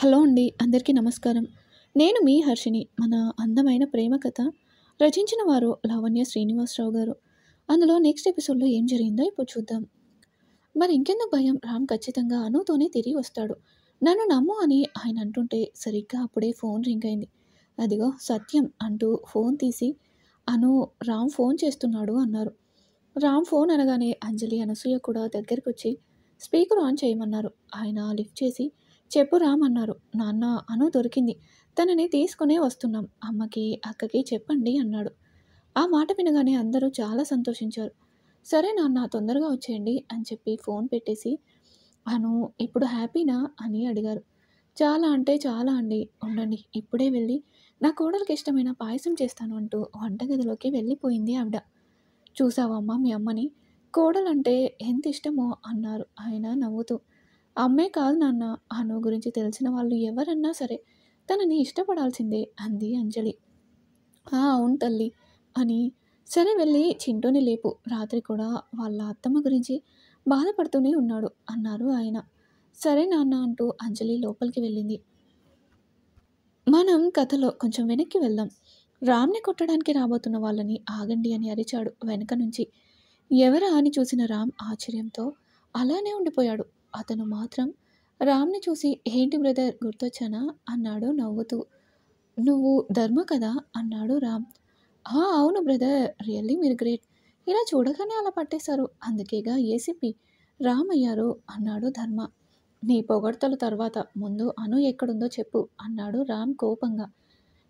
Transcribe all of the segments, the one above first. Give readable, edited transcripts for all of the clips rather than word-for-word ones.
Hello అండి. అందరికీ నమస్కారం. నేను మీ హర్షిని. మన అందమైన ప్రేమ కథ రచించిన వారు లావణ్య శ్రీనివాసరావు గారు. అందులో నెక్స్ట్ ఎపిసోడ్‌లో ఏం జరిగిందో ఇప్పుడు చూద్దాం. మరి ఇంకెందుకు భయం, రామ్ ఖచ్చితంగా అనుతోనే తిరిగి వస్తాడు. నన్ను నమ్ము అని ఆయన అంటుంటే సరిగ్గా అప్పుడే ఫోన్ రింగ్ అయింది. అదిగో సత్యం అంటూ ఫోన్ తీసి అను, రామ్ ఫోన్ చేస్తున్నాడు అన్నారు. రామ్ ఫోన్ అనగానే అంజలి, అనసూయ కూడా దగ్గరకొచ్చి స్పీకర్ ఆన్ చేయమన్నారు. ఆయన లిఫ్ట్ చేసి చెప్పు రామ్ అన్నారు. నాన్న, అను దొరికింది. తనని తీసుకునే వస్తున్నాం. అమ్మకి, అక్కకి చెప్పండి అన్నాడు. ఆ మాట వినగానే అందరూ చాలా సంతోషించారు. సరే నాన్న, తొందరగా వచ్చేయండి అని చెప్పి ఫోన్ పెట్టేసి అను ఇప్పుడు హ్యాపీనా అని అడిగారు. చాలా అంటే చాలా అండి. ఉండండి, ఇప్పుడే వెళ్ళి నా కోడలికి ఇష్టమైన పాయసం చేస్తాను అంటూ వంటగదిలోకి వెళ్ళిపోయింది ఆవిడ. చూసావమ్మా మీ అమ్మని, కోడలంటే ఎంత ఇష్టమో అన్నారు ఆయన నవ్వుతూ. అమ్మే కాదు నాన్న, అను గురించి తెలిసిన వాళ్ళు ఎవరన్నా సరే తనని ఇష్టపడాల్సిందే అంది అంజలి. అవును తల్లి అని. సరే వెళ్ళి చింటూని లేపు, రాత్రి కూడా వాళ్ళ అత్తమ్మ గురించి బాధపడుతూనే ఉన్నాడు అన్నారు ఆయన. సరే నాన్న అంటూ అంజలి లోపలికి వెళ్ళింది. మనం కథలో కొంచెం వెనక్కి వెళ్దాం. రామ్ని కొట్టడానికి రాబోతున్న వాళ్ళని ఆగండి అని అరిచాడు వెనక నుంచి. ఎవరా అని చూసిన రామ్ ఆశ్చర్యంతో అలానే ఉండిపోయాడు. అతను మాత్రం రామ్ని చూసి ఏంటి బ్రదర్ గుర్తొచ్చానా అన్నాడు నవ్వుతూ. నువ్వు ధర్మ కదా అన్నాడు రామ్. అవును బ్రదర్, రియల్లీ మీరు గ్రేట్. ఇలా చూడగానే అలా పట్టేశారు, అందుకేగా ఏసీపీ రామ్ అయ్యారు అన్నాడు ధర్మ. నీ పొగడ్తల తర్వాత ముందు అను ఎక్కడుందో చెప్పు అన్నాడు రామ్ కోపంగా.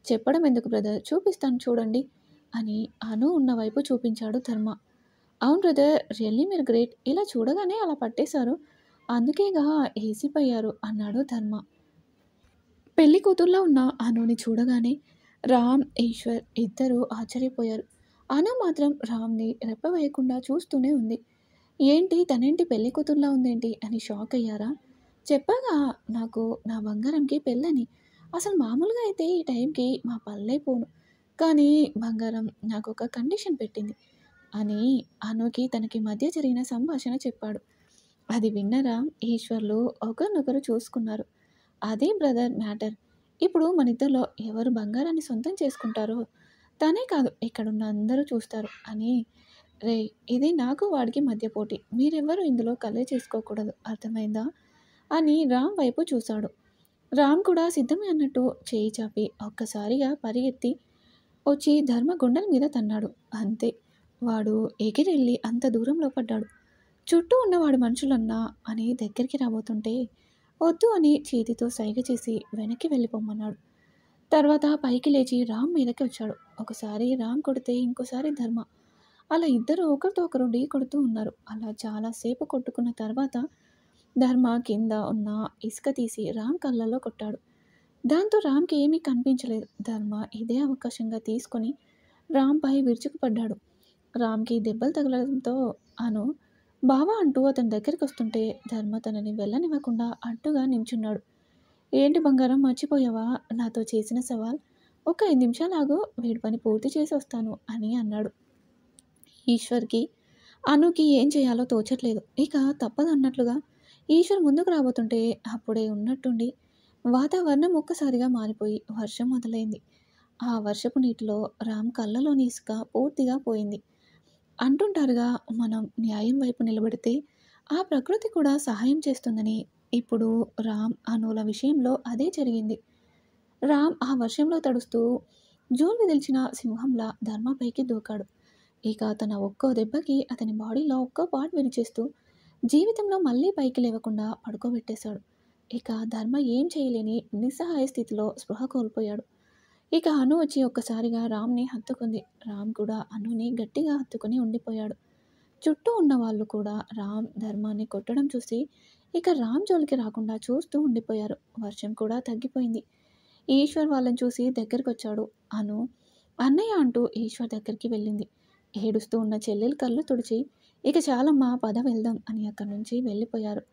చెప్పడం ఎందుకు బ్రదర్, చూపిస్తాను చూడండి అని అను ఉన్న వైపు చూపించాడు ధర్మ. అవును బ్రదర్, రియల్లీ మీరు గ్రేట్. ఇలా చూడగానే అలా పట్టేశారు, అందుకేగా ఏసీపీ అయ్యారు అన్నాడు ధర్మ. పెళ్లి కూతుర్లో ఉన్న అనుని చూడగానే రామ్, ఈశ్వర్ ఇద్దరూ ఆశ్చర్యపోయారు. అను మాత్రం రామ్ని రెప్పవేయకుండా చూస్తూనే ఉంది. ఏంటి తనేంటి పెళ్లి కూతుర్లా ఉందేంటి అని షాక్ అయ్యారా? చెప్పాగా నాకు నా బంగారంకి పెళ్ళని. అసలు మామూలుగా అయితే ఈ టైంకి మా పల్లె పోను. కానీ బంగారం నాకు ఒక కండిషన్ పెట్టింది అని అనుకి తనకి మధ్య జరిగిన సంభాషణ చెప్పాడు. అది విన్నరా ఈశ్వర్లు ఒకరినొకరు చూసుకున్నారు. అదే బ్రదర్ మ్యాటర్. ఇప్పుడు మనిద్దరిలో ఎవరు బంగారాన్ని సొంతం చేసుకుంటారో తనే కాదు ఇక్కడున్న అందరూ చూస్తారు అని. రే, ఇది నాకు వాడికి మధ్య పోటీ. మీరెవ్వరూ ఇందులో కలే చేసుకోకూడదు, అర్థమైందా అని రామ్ వైపు చూశాడు. రామ్ కూడా సిద్ధమే అన్నట్టు చేయి చాపి ఒక్కసారిగా పరిగెత్తి వచ్చి ధర్మ గుండెల మీద తన్నాడు. అంతే, వాడు ఎగిరెళ్ళి అంత దూరంలో పడ్డాడు. చుట్టూ ఉన్నవాడు మనుషులన్నా అని దగ్గరికి రాబోతుంటే వద్దు అని చేతితో సైగ చేసి వెనక్కి వెళ్ళిపోమ్మన్నాడు. తర్వాత పైకి లేచి రామ్ మీదకి వచ్చాడు. ఒకసారి రామ్ కొడితే ఇంకోసారి ధర్మ. అలా ఇద్దరు ఒకరితో ఒకరు ఢీ కొడుతూ ఉన్నారు. అలా చాలాసేపు కొట్టుకున్న తర్వాత ధర్మ కింద ఉన్న ఇసుక తీసి రామ్ కళ్ళల్లో కొట్టాడు. దాంతో రామ్కి ఏమీ కనిపించలేదు. ధర్మ ఇదే అవకాశంగా తీసుకొని రామ్పై విరుచుకుపడ్డాడు. రామ్కి దెబ్బలు తగలడంతో అను బావా అంటూ అతని దగ్గరికి వస్తుంటే ధర్మ తనని వెళ్ళనివ్వకుండా అడ్డుగా నించున్నాడు. ఏంటి బంగారం, మర్చిపోయావా నాతో చేసిన సవాల్? ఒక 5 నిమిషాలు ఆగు, వీడి పని పూర్తి చేసి వస్తాను అని అన్నాడు. ఈశ్వర్కి అనుకి ఏం చేయాలో తోచట్లేదు. ఇక తప్పదన్నట్లుగా ఈశ్వర్ ముందుకు రాబోతుంటే అప్పుడే ఉన్నట్టుండి వాతావరణం ఒక్కసారిగా మారిపోయి వర్షం మొదలైంది. ఆ వర్షపు నీటిలో రామ్ కళ్ళలోని ఇసుక పూర్తిగా పోయింది. అంటుంటారుగా, మనం న్యాయం వైపు నిలబడితే ఆ ప్రకృతి కూడా సహాయం చేస్తుందని. ఇప్పుడు రామ్, అనుల విషయంలో అదే జరిగింది. రామ్ ఆ వర్షంలో తడుస్తూ జూన్ విదిల్చిన సింహంలా ధర్మపైకి దూకాడు. ఇక తన ఒక్కో దెబ్బకి అతని బాడీలో ఒక్కో పార్ట్ విరిచేస్తూ జీవితంలో మళ్ళీ పైకి లేవకుండా పడుకోబెట్టేశాడు. ఇక ధర్మ ఏం చేయలేని నిస్సహాయ స్థితిలో స్పృహ కోల్పోయాడు. ఇక అను వచ్చి ఒక్కసారిగా రామ్ని హత్తుకుంది. రామ్ కూడా అనుని గట్టిగా హత్తుకుని ఉండిపోయాడు. చుట్టూ ఉన్న వాళ్ళు కూడా రామ్ ధర్మాన్ని కొట్టడం చూసి ఇక రామ్ జోలికి రాకుండా చూస్తూ ఉండిపోయారు. వర్షం కూడా తగ్గిపోయింది. ఈశ్వర్ వాళ్ళని చూసి దగ్గరకొచ్చాడు. అను అన్నయ్య అంటూ ఈశ్వర్ దగ్గరికి వెళ్ళింది. ఏడుస్తూ ఉన్న చెల్లెలు కళ్ళు తుడిచి ఇక చాలమ్మా పద వెళ్దాం అని అక్కడి నుంచి వెళ్ళిపోయారు.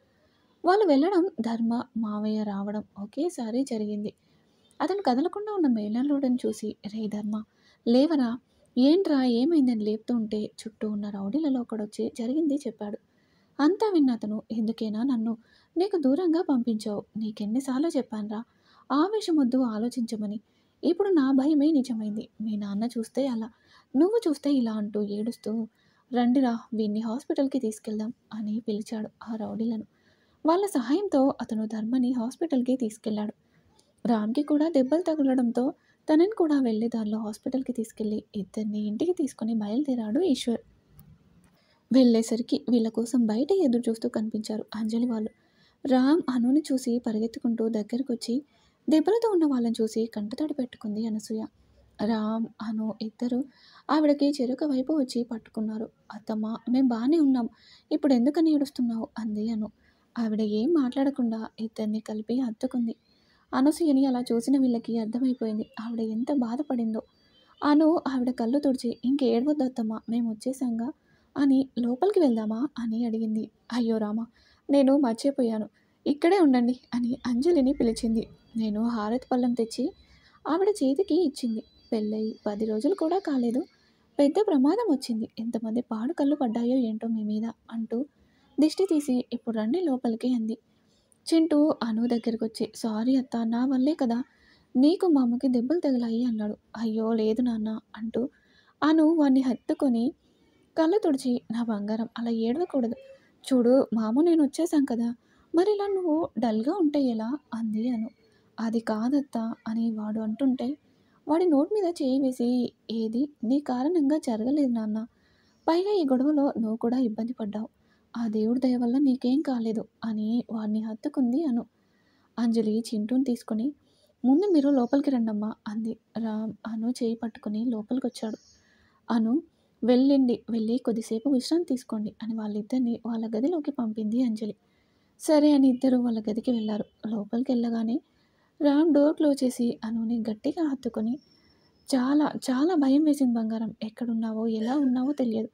వాళ్ళు వెళ్ళడం, ధర్మ మావయ్య రావడం ఒకేసారి జరిగింది. అతను కదలకుండా ఉన్న మేనల్లుడని చూసి రే ధర్మ, లేవరా, ఏంట్రా ఏమైందని లేపుతూ ఉంటే చుట్టూ ఉన్న రౌడీలలో ఒకడొచ్చి జరిగింది చెప్పాడు. అంతా విన్న అతను ఎందుకేనా నన్ను నీకు దూరంగా పంపించావు. నీకెన్నిసార్లు చెప్పానురా ఆవేశమొద్దు ఆలోచించమని. ఇప్పుడు నా భయమే నిజమైంది. మీ నాన్న చూస్తే అలా, నువ్వు చూస్తే ఇలా అంటూ ఏడుస్తూ రండిరా వీడిని హాస్పిటల్‌కి తీసుకెళ్దాం అని పిలిచాడు ఆ రౌడీలను. వాళ్ళ సహాయంతో అతను ధర్మని హాస్పిటల్‌కి తీసుకెళ్ళాడు. రామ్‌కి కూడా దెబ్బలు తగలడంతో తనని కూడా వెళ్ళే దారిలో హాస్పిటల్‌కి తీసుకెళ్ళి ఇద్దరిని ఇంటికి తీసుకొని బయలుదేరాడు ఈశ్వర్. వెళ్ళేసరికి వీళ్ళ కోసం బయట ఎదురు చూస్తూ కనిపించారు అంజలి వాళ్ళు. రామ్ అనుని చూసి పరిగెత్తుకుంటూ దగ్గరకొచ్చి దెబ్బలతో ఉన్న వాళ్ళని చూసి కంటతడి పెట్టుకుంది అనసూయ. రామ్, అను ఇద్దరు ఆవిడకి చెరొక వైపు వచ్చి పట్టుకున్నారు. అత్తమ్మ, మేం బానే ఉన్నాం. ఇప్పుడెందుకని ఏడుస్తున్నావు అంది అను. ఆవిడ ఏం మాట్లాడకుండా ఇద్దరిని కలిపి హత్తుకుంది. అనసూయని అలా చూసిన వీళ్ళకి అర్థమైపోయింది ఆవిడ ఎంత బాధపడిందో. అను ఆవిడ కళ్ళు తుడిచి ఇంకేడవద్దు అత్తమ్మ మేమొచ్చేశాంగా అని లోపలికి వెళ్దామా అని అడిగింది. అయ్యో రామా! నేను మర్చిపోయాను. ఇక్కడే ఉండండి అని అంజలిని పిలిచింది. నేను హారతి పళ్ళెం తెచ్చి ఆవిడ చేతికి ఇచ్చింది. పెళ్ళయి 10 రోజులు కూడా కాలేదు. పెద్ద ప్రమాదం వచ్చింది. ఎంతమంది పాడు కళ్ళు పడ్డాయో ఏంటో మీ మీద అంటూ దిష్టి తీసి ఇప్పుడు రండి లోపలికి అంది. చింటూ అను దగ్గరకొచ్చి సారీ అత్త నా వల్లే కదా నీకు మా అమ్మకి దెబ్బలు తగిలాయి అన్నాడు. అయ్యో లేదు నాన్న అంటూ అను వాణ్ణి హత్తుకొని కళ్ళు తుడిచి నా బంగారం అలా ఏడవకూడదు. చూడు మాము నేను వచ్చేసాం కదా మరి ఇలా నువ్వు డల్‌గా ఉంటే ఎలా అంది అను. అది కాదత్తా అని వాడు అంటుంటే వాడి నోటి మీద చేయి వేసి ఏది నీ కారణంగా జరగలేదు నాన్న. పైగా ఈ గొడవలో నువ్వు కూడా ఇబ్బంది పడ్డావు. ఆ దేవుడి దయ వల్ల నీకేం కాలేదు అని వాడిని హత్తుకుంది అను. అంజలి చింటూని తీసుకొని ముందు మీరు లోపలికి రండమ్మా అంది. రామ్ అను చేయి పట్టుకుని లోపలికొచ్చాడు. అను వెళ్ళి కొద్దిసేపు విశ్రాంతి తీసుకోండి అని వాళ్ళిద్దరిని వాళ్ళ గదిలోకి పంపింది అంజలి. సరే అని ఇద్దరు వాళ్ళ గదికి వెళ్ళారు. లోపలికి వెళ్ళగానే రామ్ డోర్ క్లోజ్ చేసి అనుని గట్టిగా హత్తుకొని చాలా చాలా భయం వేసింది బంగారం. ఎక్కడున్నావో ఎలా ఉన్నావో తెలియదు.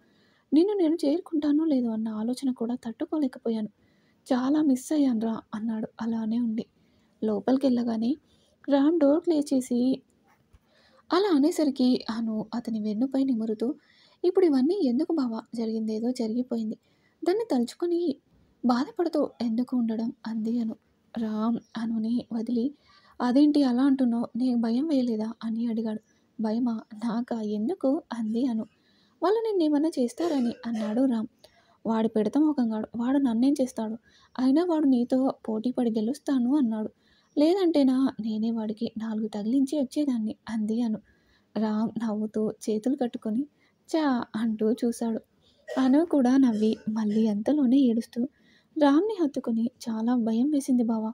నిన్ను నేను చేరుకుంటానో లేదో అన్న ఆలోచన కూడా తట్టుకోలేకపోయాను. చాలా మిస్ అయ్యానురా అన్నాడు అలానే ఉండి. లోపలికెళ్ళగానే రామ్ డోర్ క్లోజ్ చేసి అలా అనేసరికి అను అతని వెన్నుపై నిమురుతూ ఇప్పుడు ఇవన్నీ ఎందుకు బావా జరిగిందేదో జరిగిపోయింది. దాన్ని తలుచుకొని బాధపడుతూ ఎందుకు ఉండడం అంది అను. రామ్ అనుని వదిలి అదేంటి అలా అంటున్నావు నీకు భయం వేయలేదా అని అడిగాడు. భయమా నాకా ఎందుకు అంది అను. వాళ్ళు నిన్నేమన్నా చేస్తారని అన్నాడు రామ్. వాడు పెడత మొఖంగాడు. వాడు నన్నేం చేస్తాడు? అయినా వాడు నీతో పోటీ పడి గెలుస్తాను అన్నాడు. లేదంటేనా నేనే వాడికి 4 తగిలించి వచ్చేదాన్ని అంది అను. రామ్ నవ్వుతూ చేతులు కట్టుకొని ఛా! అంటూ చూశాడు. అను కూడా నవ్వి మళ్ళీ అంతలోనే ఏడుస్తూ రామ్‌ని హత్తుకొని చాలా భయం వేసింది బావ.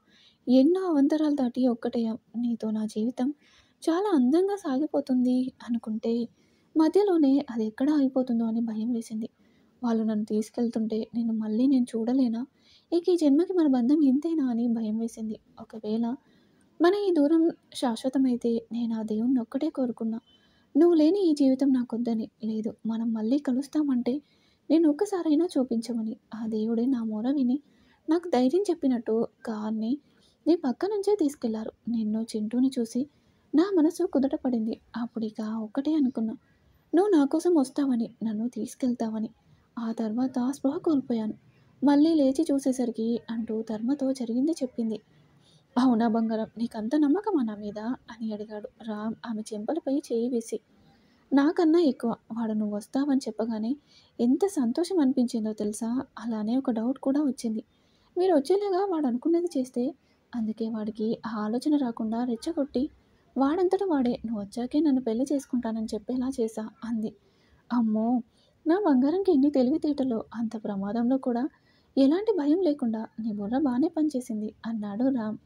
ఎన్నో అవాంతరాలు దాటి ఒక్కటయ్యాం. నీతో నా జీవితం చాలా అందంగా సాగిపోతుంది అనుకుంటే మధ్యలోనే అది ఎక్కడ ఆగిపోతుందో అని భయం వేసింది. వాళ్ళు నన్ను తీసుకెళ్తుంటే నిన్ను మళ్ళీ నేను చూడలేనా? ఇక ఈ జన్మకి మన బంధం ఇంతేనా అని భయం వేసింది. ఒకవేళ మన ఈ దూరం శాశ్వతమైతే నేను ఆ దేవుడిని ఒక్కటే కోరుకున్నా. నువ్వు లేని ఈ జీవితం నాకొద్దని. లేదు మనం మళ్ళీ కలుస్తామంటే నేను ఒక్కసారైనా చూపించమని. ఆ దేవుడే నా మొర విని నాకు ధైర్యం చెప్పినట్టు కార్‌ని నీ పక్క నుంచే తీసుకెళ్లారు. నిన్ను, చింటూని చూసి నా మనసు కుదుట పడింది. అప్పుడిక ఒక్కటే అనుకున్నా. నువ్వు నా కోసం వస్తావని, నన్ను తీసుకెళ్తావని. ఆ తర్వాత స్పృహ కోల్పోయాను. మళ్ళీ లేచి చూసేసరికి అంటూ ధర్మతో జరిగింది చెప్పింది. అవునా బంగారం నీకంత నమ్మకమా నా మీద అని అడిగాడు రామ్ ఆమె చెంపలపై చేయి వేసి. నాకన్నా ఎక్కువ. వాడు నువ్వు వస్తావని చెప్పగానే ఎంత సంతోషం అనిపించిందో తెలుసా? అలానే ఒక డౌట్ కూడా వచ్చింది. మీరు వచ్చేలాగా వాడు అనుకున్నది చేస్తే అందుకే వాడికి ఆ ఆలోచన రాకుండా రెచ్చగొట్టి వాడంతట వాడే నువ్వు వచ్చాకే నన్ను పెళ్లి చేసుకుంటానని చెప్పేలా చేశా అంది. అమ్మో! నా బంగారంకి ఎన్ని తెలివితేటలో అంత ప్రమాదంలో కూడా ఎలాంటి భయం లేకుండా నీ బుర్ర బానే పనిచేసింది అన్నాడు రామ్.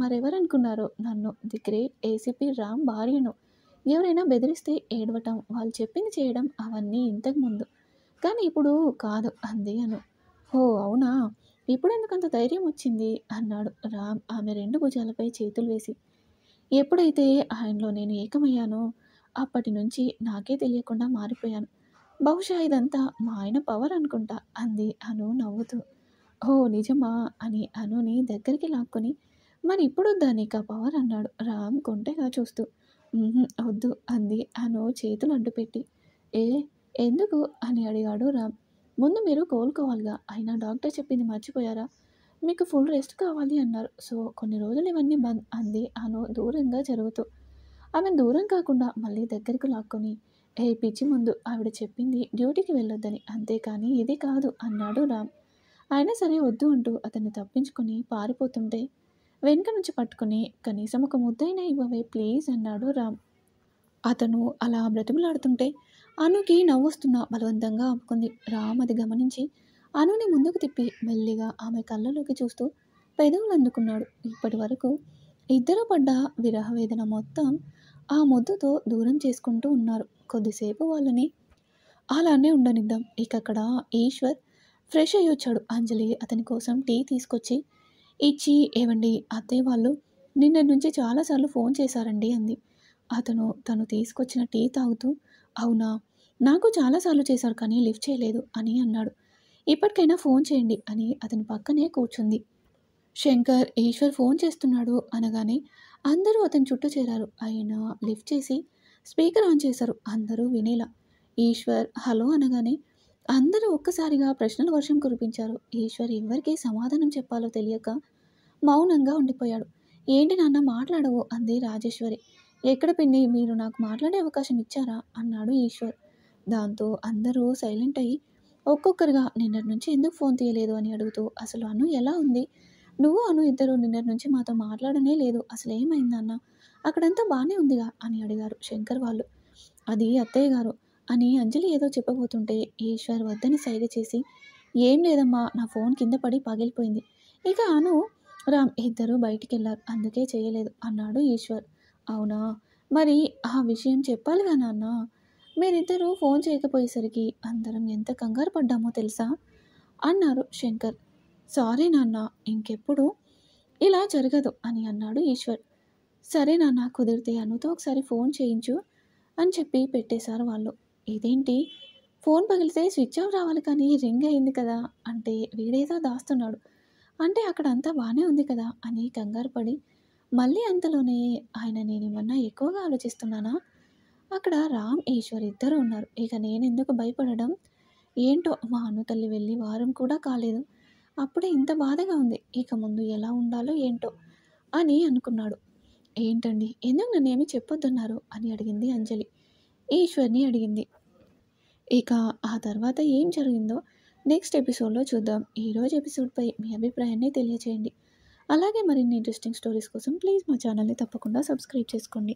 మరెవరనుకున్నారు నన్ను ది గ్రేట్ ఏసీపీ రామ్ భార్యను. ఎవరైనా బెదిరిస్తే ఏడవటం, వాళ్ళు చెప్పింది చేయడం అవన్నీ ఇంతకుముందు. కానీ ఇప్పుడు కాదు అంది అను. ఓహ్! అవునా? ఇప్పుడెందుకంత ధైర్యం వచ్చింది? అన్నాడు రామ్ ఆమె 2 భుజాలపై చేతులు వేసి. ఎప్పుడైతే ఆయనలో నేను ఏకమయ్యానో అప్పటి నుంచి నాకే తెలియకుండా మారిపోయాను. బహుశా ఇదంతా మా ఆయన పవర్ అనుకుంటా అంది అను నవ్వుతూ. ఓహ్! నిజమా? అని అనుని దగ్గరికి లాక్కొని మరి ఇప్పుడొద్దా నీకా పవర్ అన్నాడు రామ్ కొంటెగా చూస్తూ. వద్దు అంది అను చేతులు అడ్డుపెట్టి. ఏ ఎందుకు అని అడిగాడు రామ్. ముందు మీరు కోలుకోవాలిగా అయినా డాక్టర్ చెప్పింది మర్చిపోయారా? మీకు ఫుల్ రెస్ట్ కావాలి అన్నారు. సో కొన్ని రోజులు ఇవన్నీ బంద్ అంది అను దూరంగా జరుగుతూ. ఆమెను దూరం కాకుండా మళ్ళీ దగ్గరికి లాక్కొని, ఏ పిచ్చి ముందు ఆవిడ చెప్పింది డ్యూటీకి వెళ్ళొద్దని, అంతేకాని ఇది కాదు అన్నాడు రామ్. అయినా సరే వద్దు అంటూ అతన్ని తప్పించుకొని పారిపోతుంటే వెనుక నుంచి పట్టుకొని కనీసం ఒక ముద్దైనా ఇవ్వవే ప్లీజ్ అన్నాడు రామ్. అతను అలా బ్రతిమలాడుతుంటే అనుకి నవ్వొస్తున్నా బలవంతంగా ఆపుకుంది. రామ్ అది గమనించి అనుని ముందుకు తిప్పి మెల్లిగా ఆమె కళ్ళలోకి చూస్తూ పెదవులు అందుకున్నాడు. ఇప్పటి వరకు ఇద్దరు పడ్డ విరహ వేదన మొత్తం ఆ ముద్దుతో దూరం చేసుకుంటూ ఉన్నారు. కొద్దిసేపు వాళ్ళని అలానే ఉండనిద్దాం. ఇక అక్కడ ఈశ్వర్ ఫ్రెష్ అయ్యొచ్చాడు. అంజలి అతని కోసం టీ తీసుకొచ్చి ఇచ్చి, ఏవండి అత్తయ్య వాళ్ళు నిన్నటి నుంచి చాలాసార్లు ఫోన్ చేశారండి అంది. అతను తను తీసుకొచ్చిన టీ తాగుతూ, అవునా, నాకు చాలాసార్లు చేశారు కానీ లిఫ్ట్ చేయలేదు అని అన్నాడు. ఇప్పటికైనా ఫోన్ చేయండి అని అతని పక్కనే కూర్చుంది. శంకర్ ఈశ్వర్ ఫోన్ చేస్తున్నాడు అనగానే అందరూ అతని చుట్టూ చేరారు. ఆయన లిఫ్ట్ చేసి స్పీకర్ ఆన్ చేశారు. అందరూ వినేలా. ఈశ్వర్ హలో అనగానే అందరూ ఒక్కసారిగా ప్రశ్నల వర్షం కురిపించారు. ఈశ్వర్ ఎవరికి సమాధానం చెప్పాలో తెలియక మౌనంగా ఉండిపోయాడు. ఏంటి నాన్న మాట్లాడవు అంది రాజేశ్వరి. ఎక్కడ పిన్ని, మీరు నాకు మాట్లాడే అవకాశం ఇచ్చారా అన్నాడు ఈశ్వర్. దాంతో అందరూ సైలెంట్ అయ్యి ఒక్కొక్కరుగా నిన్నటి నుంచి ఎందుకు ఫోన్ తీయలేదు అని అడుగుతూ, అసలు అను ఎలా ఉంది, నువ్వు అను ఇద్దరు నిన్నటి నుంచి మాతో మాట్లాడనే లేదు, అసలు ఏమైందన్న, అక్కడంతా బాగానే ఉందిగా అని అడిగారు శంకర్ వాళ్ళు. అది అత్తయ్య గారు అని అంజలి ఏదో చెప్పబోతుంటే ఈశ్వర్ వద్దని సైగ చేసి, ఏం లేదమ్మా, నా ఫోన్ కింద పడి పగిలిపోయింది, ఇక అను రామ్ ఇద్దరు బయటికెళ్ళారు, అందుకే చేయలేదు అన్నాడు ఈశ్వర్. అవునా, మరి ఆ విషయం చెప్పాలిగా నాన్న, మీరిద్దరూ ఫోన్ చేయకపోయేసరికి అందరం ఎంత కంగారు పడ్డామో తెలుసా అన్నారు శంకర్. సారీ నాన్న, ఇంకెప్పుడు ఇలా జరగదు అని అన్నాడు ఈశ్వర్. సరే నాన్న, కుదిరితే అనుతో ఒకసారి ఫోన్ చేయించు అని చెప్పి పెట్టేశారు వాళ్ళు. ఇదేంటి, ఫోన్ పగిలితే స్విచ్ ఆఫ్ రావాలి కానీ రింగ్ అయింది కదా అంటే వీడేదో దాస్తున్నాడు, అంటే అక్కడ అంతా బాగానే ఉంది కదా అని కంగారు పడి మళ్ళీ అంతలోనే ఆయన నేనేమన్నా ఎక్కువగా ఆలోచిస్తున్నానా, అక్కడ రామ్ ఈశ్వర్ ఇద్దరు ఉన్నారు, ఇక నేనెందుకు భయపడడం, ఏంటో మా అను తల్లి వెళ్ళి వారం కూడా కాలేదు, అప్పుడే ఇంత బాధగా ఉంది, ఇక ముందు ఎలా ఉండాలో ఏంటో అని అనుకున్నాడు. ఏంటండి, ఎందుకు నన్నేమి చెప్పొద్దన్నారు అని అడిగింది అంజలి. ఈశ్వర్ని అడిగింది. ఇక ఆ తర్వాత ఏం జరిగిందో నెక్స్ట్ ఎపిసోడ్లో చూద్దాం. ఈరోజు ఎపిసోడ్పై మీ అభిప్రాయాన్ని తెలియచేయండి. అలాగే మరిన్ని ఇంట్రెస్టింగ్ స్టోరీస్ కోసం ప్లీజ్ మా ఛానల్ని తప్పకుండా సబ్స్క్రైబ్ చేసుకోండి.